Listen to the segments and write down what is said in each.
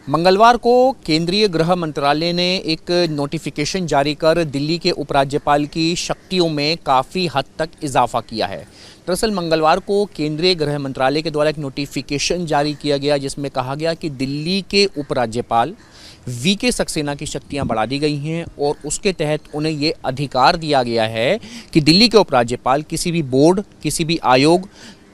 मंगलवार को केंद्रीय गृह मंत्रालय ने एक नोटिफिकेशन जारी कर दिल्ली के उपराज्यपाल की शक्तियों में काफ़ी हद तक इजाफा किया है। दरअसल मंगलवार को केंद्रीय गृह मंत्रालय के द्वारा एक नोटिफिकेशन जारी किया गया जिसमें कहा गया कि दिल्ली के उपराज्यपाल वीके सक्सेना की शक्तियां बढ़ा दी गई हैं और उसके तहत उन्हें ये अधिकार दिया गया है कि दिल्ली के उपराज्यपाल किसी भी बोर्ड, किसी भी आयोग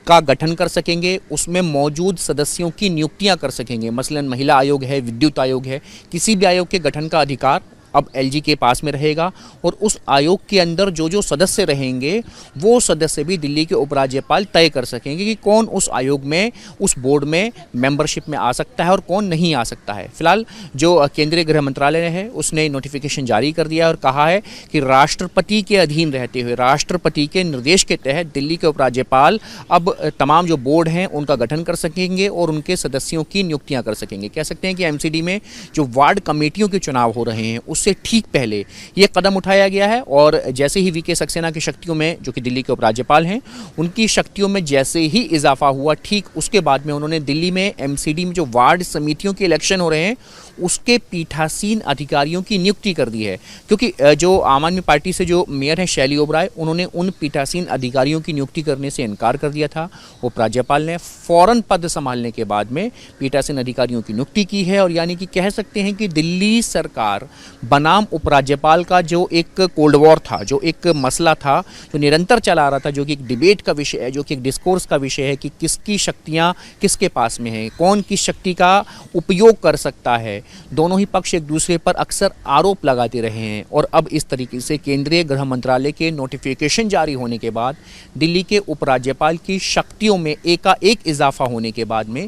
का गठन कर सकेंगे, उसमें मौजूद सदस्यों की नियुक्तियां कर सकेंगे। मसलन महिला आयोग है, विद्युत आयोग है, किसी भी आयोग के गठन का अधिकार अब एलजी के पास में रहेगा और उस आयोग के अंदर जो जो सदस्य रहेंगे वो सदस्य भी दिल्ली के उपराज्यपाल तय कर सकेंगे कि कौन उस आयोग में, उस बोर्ड में मेंबरशिप में आ सकता है और कौन नहीं आ सकता है। फिलहाल जो केंद्रीय गृह मंत्रालय है उसने नोटिफिकेशन जारी कर दिया और कहा है कि राष्ट्रपति के अधीन रहते हुए, राष्ट्रपति के निर्देश के तहत दिल्ली के उपराज्यपाल अब तमाम जो बोर्ड हैं उनका गठन कर सकेंगे और उनके सदस्यों की नियुक्तियां कर सकेंगे। कह सकते हैं कि एमसीडी में जो वार्ड कमेटियों के चुनाव हो रहे हैं उससे ठीक पहले ये कदम उठाया गया है और जैसे ही वीके सक्सेना की शक्तियों में, जो कि दिल्ली के उपराज्यपाल हैं, उनकी शक्तियों में जैसे ही इजाफा हुआ, ठीक उसके बाद में उन्होंने दिल्ली में एमसीडी में जो वार्ड समितियों के इलेक्शन हो रहे हैं उसके पीठासीन अधिकारियों की नियुक्ति कर दी है। क्योंकि जो आम आदमी पार्टी से जो मेयर हैं शैली ओबराय, उन्होंने उन पीठासीन अधिकारियों की नियुक्ति करने से इनकार कर दिया था। उपराज्यपाल ने फौरन पद संभालने के बाद में पीठासीन अधिकारियों की नियुक्ति की है और यानी कि कह सकते हैं कि दिल्ली सरकार बनाम उपराज्यपाल का जो एक कोल्ड वॉर था, जो एक मसला था, जो निरंतर चला रहा था, जो कि एक डिबेट का विषय है, जो कि एक डिस्कोर्स का विषय है कि किसकी शक्तियां किसके पास में है, कौन किस शक्ति का उपयोग कर सकता है, दोनों ही पक्ष एक दूसरे पर अक्सर आरोप लगाते रहे हैं। और अब इस तरीके से केंद्रीय गृह मंत्रालय के नोटिफिकेशन जारी होने के बाद दिल्ली के उपराज्यपाल की शक्तियों में एकाएक इजाफा होने के बाद में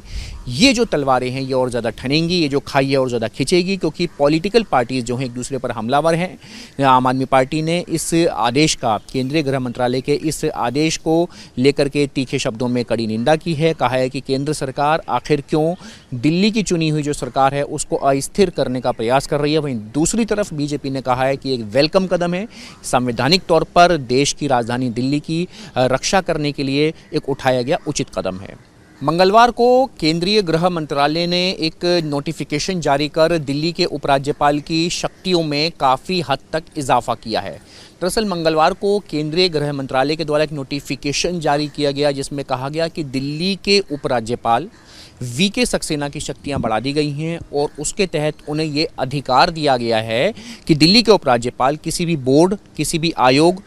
ये जो तलवारें हैं ये और ज़्यादा ठनेंगी, ये जो खाई है और ज़्यादा खिंचेगी, क्योंकि पॉलिटिकल पार्टीज़ जो हैं एक दूसरे पर हमलावर हैं। आम आदमी पार्टी ने इस आदेश का, केंद्रीय गृह मंत्रालय के इस आदेश को लेकर के तीखे शब्दों में कड़ी निंदा की है। कहा है कि केंद्र सरकार आखिर क्यों दिल्ली की चुनी हुई जो सरकार है उसको अस्थिर करने का प्रयास कर रही है। वहीं दूसरी तरफ बीजेपी ने कहा है कि एक वेलकम कदम है, संवैधानिक तौर पर देश की राजधानी दिल्ली की रक्षा करने के लिए एक उठाया गया उचित कदम है। मंगलवार को केंद्रीय गृह मंत्रालय ने एक नोटिफिकेशन जारी कर दिल्ली के उपराज्यपाल की शक्तियों में काफ़ी हद तक इजाफा किया है। दरअसल मंगलवार को केंद्रीय गृह मंत्रालय के द्वारा एक नोटिफिकेशन जारी किया गया जिसमें कहा गया कि दिल्ली के उपराज्यपाल वीके सक्सेना की शक्तियां बढ़ा दी गई हैं और उसके तहत उन्हें ये अधिकार दिया गया है कि दिल्ली के उपराज्यपाल किसी भी बोर्ड, किसी भी आयोग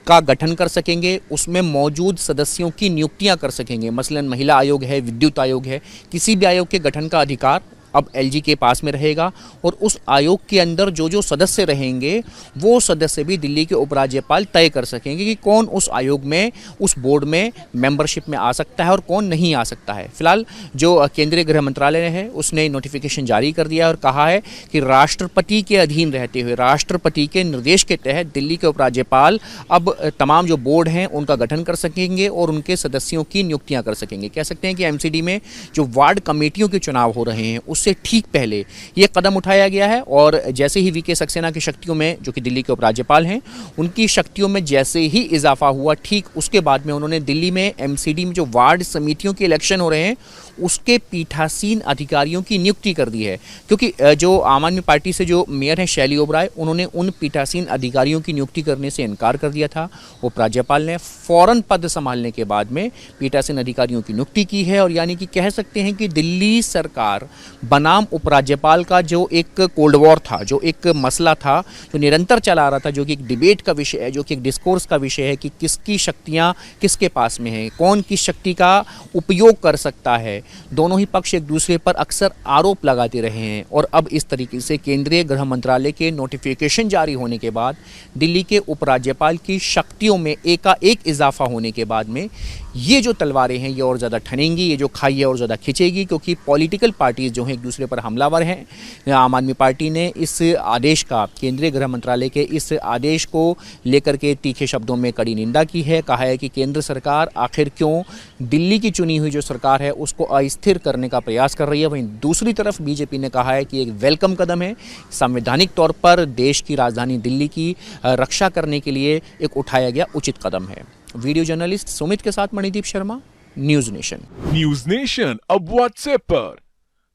का गठन कर सकेंगे, उसमें मौजूद सदस्यों की नियुक्तियां कर सकेंगे। मसलन महिला आयोग है, विद्युत आयोग है, किसी भी आयोग के गठन का अधिकार अब एलजी के पास में रहेगा और उस आयोग के अंदर जो जो सदस्य रहेंगे वो सदस्य भी दिल्ली के उपराज्यपाल तय कर सकेंगे कि कौन उस आयोग में, उस बोर्ड में मेंबरशिप में आ सकता है और कौन नहीं आ सकता है। फिलहाल जो केंद्रीय गृह मंत्रालय है उसने नोटिफिकेशन जारी कर दिया और कहा है कि राष्ट्रपति के अधीन रहते हुए, राष्ट्रपति के निर्देश के तहत दिल्ली के उपराज्यपाल अब तमाम जो बोर्ड हैं उनका गठन कर सकेंगे और उनके सदस्यों की नियुक्तियां कर सकेंगे। कह सकते हैं कि एमसीडी में जो वार्ड कमेटियों के चुनाव हो रहे हैं उससे ठीक पहले ये कदम उठाया गया है और जैसे ही वीके सक्सेना की शक्तियों में, जो कि दिल्ली के उपराज्यपाल हैं, उनकी शक्तियों में जैसे ही इजाफा हुआ, ठीक उसके बाद में उन्होंने दिल्ली में एमसीडी में जो वार्ड समितियों के इलेक्शन हो रहे हैं उसके पीठासीन अधिकारियों की नियुक्ति कर दी है। क्योंकि जो आम आदमी पार्टी से जो मेयर हैं शैली ओबराय, उन्होंने उन पीठासीन अधिकारियों की नियुक्ति करने से इनकार कर दिया था। उपराज्यपाल ने फौरन पद संभालने के बाद में पीठासीन अधिकारियों की नियुक्ति की है और यानी कि कह सकते हैं कि दिल्ली सरकार बनाम उपराज्यपाल का जो एक कोल्ड वॉर था, जो एक मसला था, जो निरंतर चला रहा था, जो कि एक डिबेट का विषय है, जो कि एक डिस्कोर्स का विषय है कि किसकी शक्तियां किसके पास में है, कौन किस शक्ति का उपयोग कर सकता है, दोनों ही पक्ष एक दूसरे पर अक्सर आरोप लगाते रहे हैं। और अब इस तरीके से केंद्रीय गृह मंत्रालय के नोटिफिकेशन जारी होने के बाद दिल्ली के उपराज्यपाल की शक्तियों में एकाएक इजाफा होने के बाद में ये जो तलवारें हैं ये और ज़्यादा ठनेंगी, ये जो खाई है और ज़्यादा खिंचेगी, क्योंकि पॉलिटिकल पार्टीज़ जो हैं एक दूसरे पर हमलावर हैं। आम आदमी पार्टी ने इस आदेश का, केंद्रीय गृह मंत्रालय के इस आदेश को लेकर के तीखे शब्दों में कड़ी निंदा की है। कहा है कि केंद्र सरकार आखिर क्यों दिल्ली की चुनी हुई जो सरकार है उसको अस्थिर करने का प्रयास कर रही है। वहीं दूसरी तरफ बीजेपी ने कहा है कि एक वेलकम कदम है, संवैधानिक तौर पर देश की राजधानी दिल्ली की रक्षा करने के लिए एक उठाया गया उचित कदम है। वीडियो जर्नलिस्ट सुमित के साथ Manideep Sharma, news nation. News nation अब व्हाट्सएप पर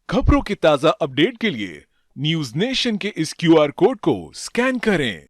खबरों के ताजा अपडेट के लिए न्यूज नेशन के इस क्यूआर कोड को स्कैन करें।